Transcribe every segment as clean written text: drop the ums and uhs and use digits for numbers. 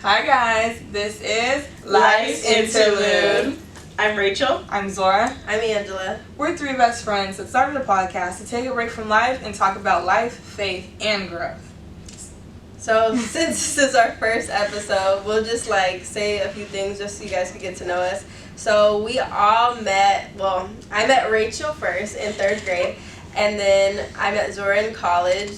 Hi guys, this is Life's Interlude. I'm Rachel. I'm Zora. I'm Angela. We're three best friends that started a podcast to take a break from life and talk about life, faith, and growth. So since this is our first episode, we'll just say a few things just so you guys can get to know us. So we all met, I met Rachel first in 3rd grade, and then I met Zora in college,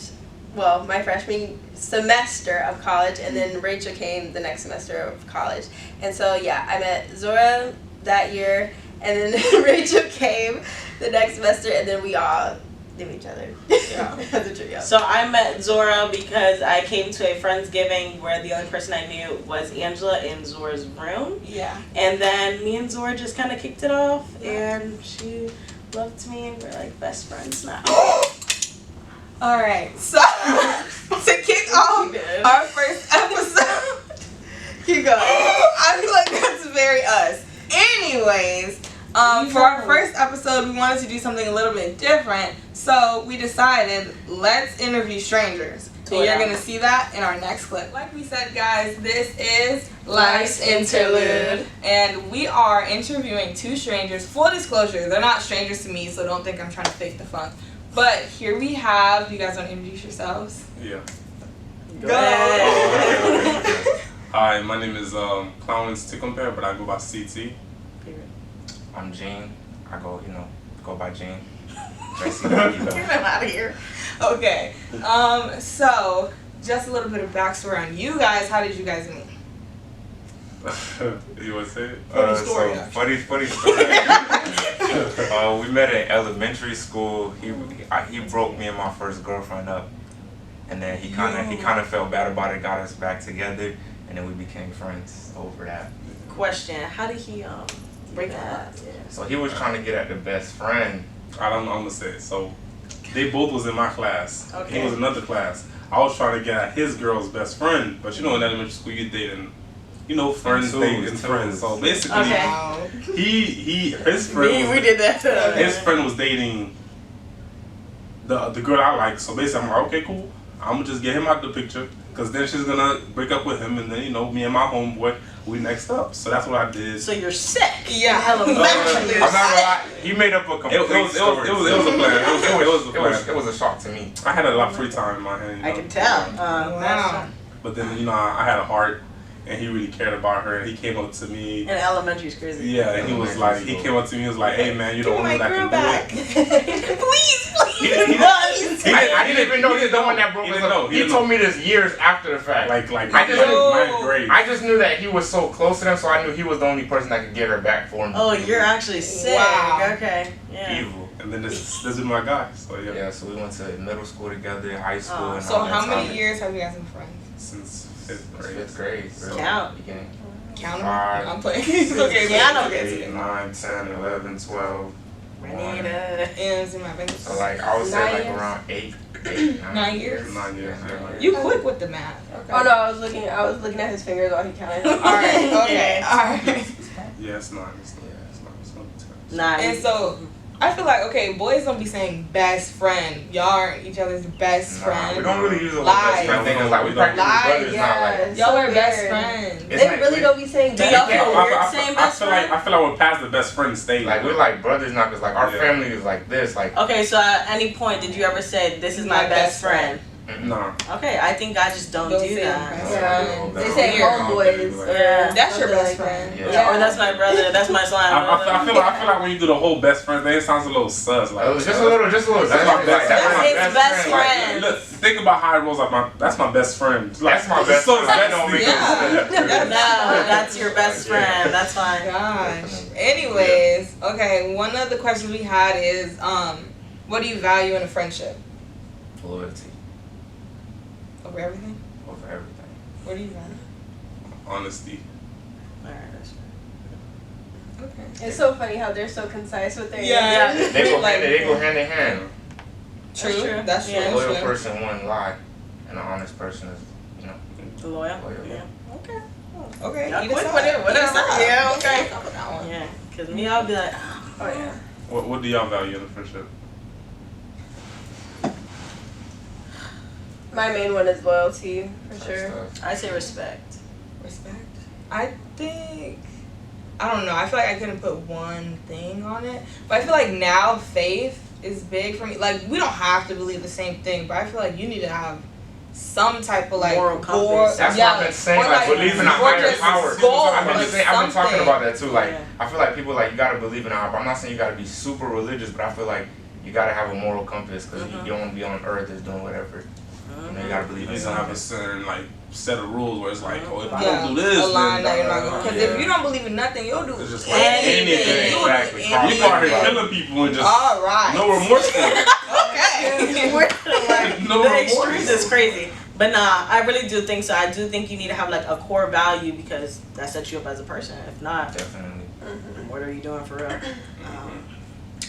my freshman semester of college, and then Rachel came the next semester of college. And so I met Zora that year, and then Rachel came the next semester, and then we all knew each other. Yeah. So I met Zora because I came to a Friendsgiving where the only person I knew was Angela in Zora's room. Yeah. And then me and Zora just kind of kicked it off, and she loved me, and we're like best friends now. Alright, so to kick off our first episode, Keep going. I feel like that's very us. Anyways, for our first episode, we wanted to do something a little bit different, so we decided let's interview strangers. And you're going to see that in our next clip. Like we said, guys, this is Life's Interlude, and we are interviewing two strangers. Full disclosure, they're not strangers to me, so don't think I'm trying to fake the funk. But here we have, do you guys want to introduce yourselves? Yeah. Go ahead. Hi, my name is Clown's to Compare, but I go by CT. I'm Gene. I go by Gene. Get them out of here. Okay. So just a little bit of backstory on you guys. How did you guys meet? You want to say it? Funny story. Funny story. We met in elementary school. He broke me and my first girlfriend up, and then he kind of felt bad about it. Got us back together, and then we became friends over that. Question: how did he break up? Yeah. So he was trying to get at the best friend. I'm gonna say it. So they both was in my class. Okay. He was in another class. I was trying to get at his girl's best friend, but in elementary school you dating, friends dating friends. So basically, his friend. We did that. His friend was dating the girl I like. So basically, I'm like, okay, cool. I'm gonna just get him out the picture, because then she's gonna break up with him, and then me and my homeboy, we next up. So that's what I did. So you're sick. Yeah. I'm not gonna lie. He made up a complete story. It was a plan. It was a shock to me. I had a lot of free time in my hand. I can tell. Wow. But then I had a heart, and he really cared about her, and he came up to me. In elementary is crazy. Yeah, and he came up to me and was like, "Hey man, you're the only one that can do it." Please. I didn't even know he was the one that broke us up. He told me this years after the fact. Like ninth grade. I just knew that he was so close to them, so I knew he was the only person that could get her back for me. Oh, you're actually sick. Wow. Okay. Yeah. Evil. And then this is my guy. So yeah. Yeah, so we went to middle school together, high school. And So all how that many time. years have you guys been friends? Since 5th grade. 5th grade. Really. Count. Beginning. Count 'em? 5, I'm playing. Okay. Yeah, I know. 8, 9, 10, 11, 12. Ends in my business. So I would say around 8, 9 9 years. 9 years. Yeah. You quick with the math. Okay. Oh no, I was looking at his fingers while he counted. All right. Okay. All right. Yeah, it's 9. It's 9. Nice. And so I feel like boys don't be saying best friend. Y'all aren't each other's best friend. We don't really use the word Lies. best friend thing. It's like we practice Lies, brothers, not like. Y'all are So best weird. friends. It's They like really don't be saying Do that. y'all feel weird saying best friend? I feel like we're past the best friend stage. Like we're like brothers now, because like our Yeah. family is like this. Like Okay, so at any point did you ever say this is my best friend? Nah. Okay, I think I just don't Don't do say that. best Yeah. They They say Weird. homeboys. Yeah. That's your Something best like that. friend. Yeah. Or that's my brother. That's my son. I feel like when you do the whole best friend thing, it sounds a little sus. Like just a little. That's my Like, best that's my friend. best Best friend. friend. Look, think about how it rolls. That's my best friend. Like, That's my it's best so friend. That don't make Yeah. No, that's your best Yeah. friend. That's fine. Gosh. Anyways, okay. One of the questions we had is, what do you value in a friendship? Loyalty Over everything? over everything. What do you value? Honesty. Alright, that's Okay. It's so funny how they're so concise with their Yeah. answers. They go Like- hand in hand. True. true. That's true. Yeah. A That's loyal true. person wouldn't lie, and an honest person is, loyal. loyal. Yeah. Okay. Okay. Yeah, Either quick side. with it, whatever. Either side. Yeah, okay. Either side with that one. Yeah. Cause me, I'll be like, Oh yeah. What do y'all value in a friendship? My main one is loyalty, for sure. Stuff. I say respect. Respect. I think. I don't know. I feel like I couldn't put one thing on it, but I feel like now faith is big for me. Like we don't have to believe the same thing, but I feel like you need to have some type of like Moral compass. That's what I've been saying, or, like, believe in a or higher just power. goal, I've been talking something. about that too. Like, Yeah. I feel like people like you gotta believe in a higher power. I'm not saying you gotta be super religious, but I feel like you gotta have a moral compass because you don't want to be on earth just doing whatever. You know, you gotta believe You in don't have a something. certain like set of rules where it's like, oh, if I Yeah, don't do this, a line then that you're not gonna. Because Yeah. if you don't believe in nothing, you'll do it's just like anything. anything. You'll do Exactly. anything. You out here killing people and just All right. no remorse. Okay. No The remorse. extremes is crazy. But nah, I really do think so. I do think you need to have like a core value because that sets you up as a person. If not, Definitely. what are you doing for real?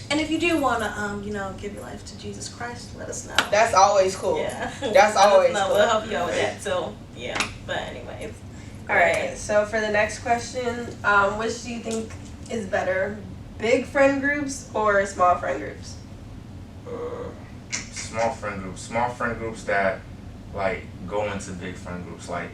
And if you do want to, give your life to Jesus Christ, let us know. That's always cool. Yeah. That's Let us always know. cool. We'll help you out with that. So, yeah. But anyways. All right. So for the next question, which do you think is better, big friend groups or small friend groups? Small friend groups that like go into big friend groups. Like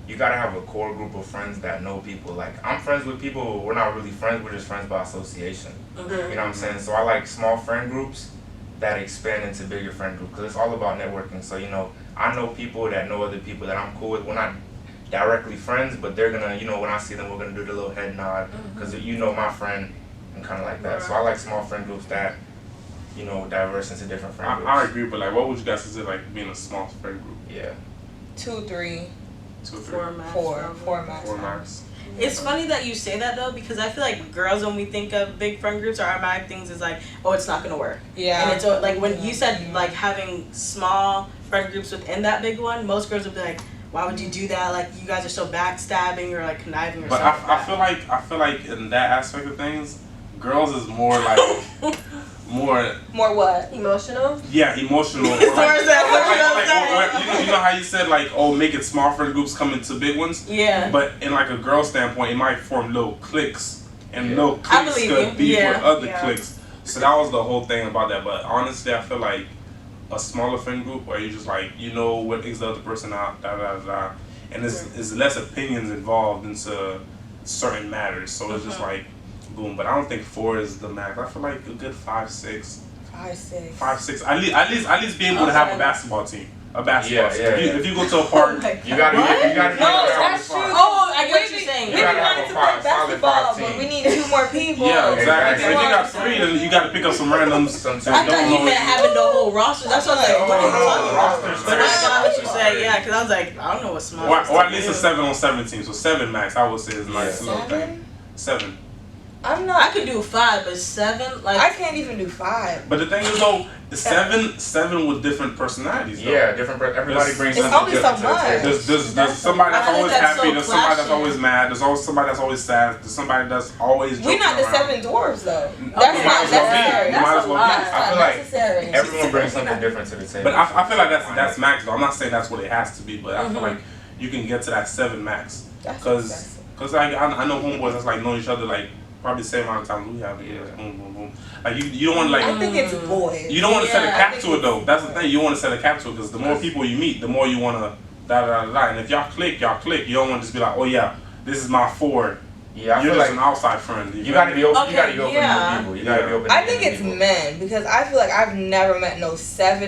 you gotta have a core group of friends that know people. Like I'm friends with people, we're not really friends, we're just friends by association. You know what I'm saying? So I like small friend groups that expand into bigger friend groups because it's all about networking. So I know people that know other people that I'm cool with. We're not directly friends, but they're gonna, when I see them, we're gonna do the little head nod because my friend and kind of like that. So I like small friend groups that diverse into different friend groups. I agree, but like, what would you guys consider like being a small friend group? Yeah. 2, 3, 2, 3, 4 max. 4 max. 4 max. It's funny that you say that though, because I feel like girls, when we think of big friend groups, our automatic things is like, oh, it's not gonna work. Yeah. And it's like when you said like having small friend groups within that big one, most girls would be like, why would you do that? Like you guys are so backstabbing or like conniving or But something. I feel like in that aspect of things, girls is more like more what? Emotional? yeah, emotional. Or Where's that? like, you know how you said like, oh, making small friend groups come into big ones. Yeah. But in like a girl standpoint, it might form little cliques, and little I cliques believe could you. be Yeah. for other Yeah. cliques. So that was the whole thing about that. But honestly, I feel like a smaller friend group where you just like what makes the other person out, and it's less opinions involved into certain matters. So it's just like boom. But I don't think 4 is the max. I feel like a good 5, 6. 5, 6. 5, 6. At least be able to have a basketball team. A basketball team. Yeah, If you go to a park, You gotta No, that's true. Oh, I get what you're saying. We You gotta wanted have to a play solid basketball, 5 but team. we need 2 more people. yeah, exactly. So if you got Exactly. 3, then you got to pick up some randoms. Sometimes. I thought you meant having the whole roster. That's what I was like, what are you talking about? rosters. But I got what you said, yeah, because I was like, I don't know what small is. Or at least a 7 on 7 team. So 7 max, I would say is a nice little thing. 7? 7. I'm not. I could do 5, but 7, like I can't even do 5. But the thing is though, the 7 with different personalities. Though. Yeah, everybody brings It's something only different so to the much. table. There's somebody that's I think always that's happy. so There's somebody that's clashing. always mad. There's always somebody that's always sad. There's somebody that's always. We're joking not the around. 7 dwarves though. You That's might not as well be. necessary. You That's might as a well lot. be. That's I not feel like necessary. Everyone brings something different to the table. But I feel like that's max though. I'm not saying that's what it has to be, but I feel like you can get to that 7 max. That's Cause like I know homeboys that's like know each other like probably the same amount of times we have. Yeah. Boom, boom, boom. Like you don't want to like. I think it's boys. You don't want to set a Yeah, I cap think to it though. That's the thing. You want to set a cap to it because the more people you meet, the more you want to da. And if y'all click. You don't want to just be like, oh yeah, this is my 4. Yeah, I You're feel just like an outside friend. you gotta be open. Okay, You gotta be open yeah. to people. You gotta be open. I to think it's people. men because I feel like I've never met no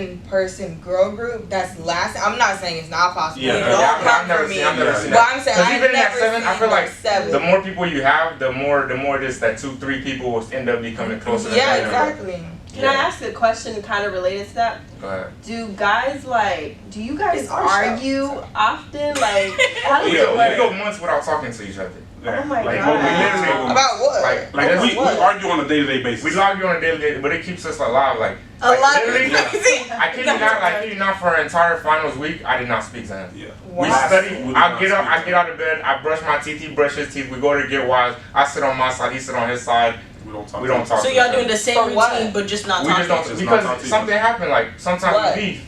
7-person girl group that's lasting. I'm not saying it's not possible. Yeah, Don't yeah, come I've never for me. seen. I've never seen But that. I'm saying 'Cause I've even in that never 7, I seen feel no like 7. the more people you have, the more just that 2-3 people will end up becoming closer. than Yeah, that. exactly. Can I ask a question kind of related to that? Go ahead. Do you guys It's our show. argue often? Like, how does We it go work? months without talking to each other. Oh my Like, God. we literally About what? Like we argue on a day-to-day basis. we argue on a daily basis, but it keeps us alive. Like a lot literally, of crazy. I kid you not for an entire finals week, I did not speak to him. Yeah. We Wow. study. We I did get not up. I speak get out of bed. I brush my teeth. He brush his teeth. We go to get wise. I sit on my side. He sit on his side. We don't talk. We don't talk. So to y'all each doing other. the same For what? routine, but just not We just talking. don't Just not talk because to each something happened. Like sometimes What? we beef.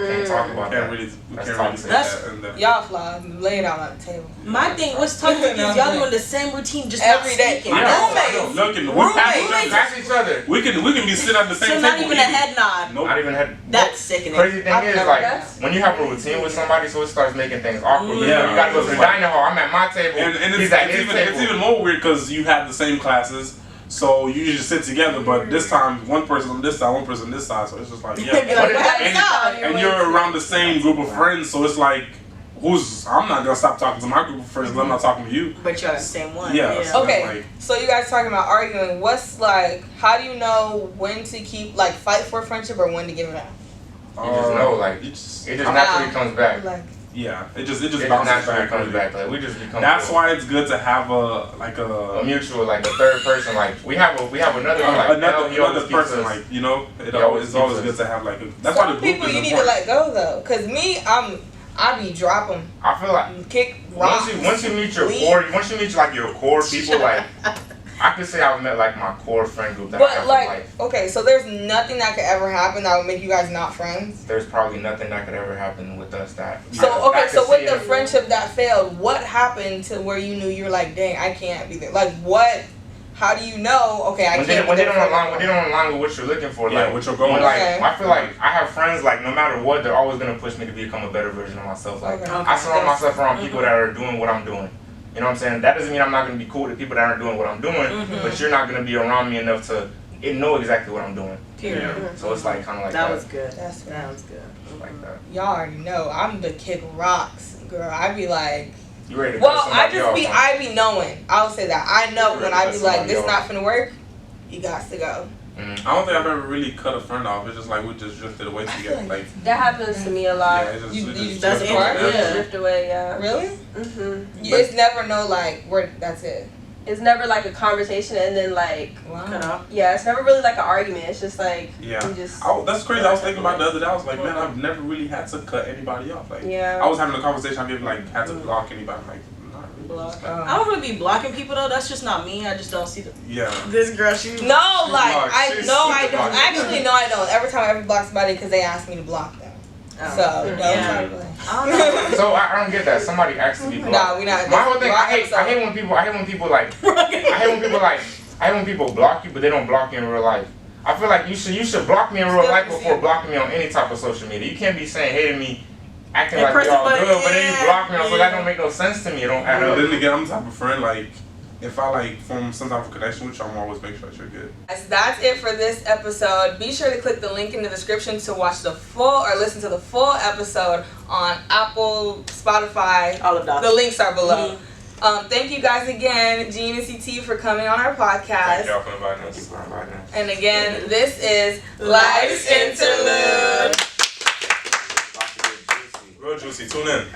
Can't talk about Can't that. really, we That's can't really toxic. say That's- that. And that. Y'all fly, lay it out on the table. My thing, what's tough is y'all doing the same routine, just Every not day. speaking. Yeah, Roommates. I know. Look, we Roommates. pass Pass each other. We can be sitting at the same So table. not even a eating. head nod. Nope. Not even had. That's sickening. Crazy thing I've is, never like, done when you have a routine with somebody, so it starts making things awkward. Yeah. You gotta go to the dining hall. I'm at my table. And he's it's, at it's, his even, table. it's even more weird because you have the same classes, so you usually sit together. But this time, one person on this side, one person on this side. So it's just like, Be yeah. like, But what happened and, now? and you're around the same group of friends, so it's like, I'm not gonna stop talking to my group of friends. Unless I'm not talking to you. But you're the same one. Yeah. So Okay, it's like, so you guys talking about arguing. What's like, how do you know when to keep, like, fight for friendship or when to give it up? You just know, like, you just, it just naturally comes back. Like, yeah, it just It just bounces naturally back. comes back. Like, we just become. That's cool. why it's good to have a A mutual, like a third person. Like we have another one. Like another person, like, you know, it's always good to have like a. That's why the some group people is you need to important. let go though, cause me, I be dropping, I feel like kick rocks. once you meet your leave. core, once you meet like your core people, like I could say I've met like my core friend group that I But have for like, life. okay, so there's nothing that could ever happen that would make you guys not friends. There's probably nothing that could ever happen with us that. So I okay, could so see with the it. friendship that failed, what happened to where you knew you were like, dang, I can't be there? Like what? How do you know? Okay, I When can't. they be there don't for align, when they don't align with what you're looking for, Yeah, like what you're going when, with. like Okay. I feel like I have friends like no matter what, they're always gonna push me to become a better version of myself. Like Okay. I surround myself around people that are doing what I'm doing. You know what I'm saying? That doesn't mean I'm not gonna be cool with people that aren't doing what I'm doing, but you're not gonna be around me enough to know exactly what I'm doing. Period. So it's like kind of like That that. was good. That's right. That was good. Like that. Y'all already know I'm the kick rocks girl. I be like, You ready to well, cut I somebody just off, be, huh? I be knowing. I'll say that I know You when ready I to be cut like, somebody this off. not finna work. You got to go. I don't think I've ever really cut a friend off. It's just like we just drifted away together. Like That happens to me a lot. yeah, it's just, You- we you just that's drifted it, away. yeah. Drift away, yeah. Really? Mm-hmm. It's never no like where that's it. It's never like a conversation and then like, Cut off. yeah, it's never really like an argument. It's just like, Yeah. we just, That's crazy. I was thinking about it the other day. I was like, man, I've never really had to cut anybody off. Like, yeah. I was having a conversation. I've never like had to block anybody. Like, not really. Block. I don't really be blocking people though. That's just not me. I just don't see Yeah. this girl. She No, like blocked. I She's no, super I don't. blocked. Actually, no, I don't. Every time I ever block somebody because they ask me to block them. Oh. So don't Yeah. try to play. I don't know. So I don't get that. Somebody actually blocked. Nah, we not. My whole thing, block I hate episode. when people like, I hate when people block you, but they don't block you in real life. I feel like you should block me in real life before blocking me on any type of social media. You can't be saying hey to me, acting In like we person, all but good, but then you block me, so yeah. that don't make no sense to me. It don't add And up. then again, I'm the type of friend like. If I like form some type of connection with you, I'm always make sure that you're good. Guys, that's it for this episode. Be sure to click the link in the description to watch the full or listen to the full episode on Apple, Spotify. All of that. The links are below. Thank you guys again, Gene and CT, for coming on our Thank podcast. y'all for inviting us. And again, this is Life's Interlude. Real juicy. Tune in. Okay.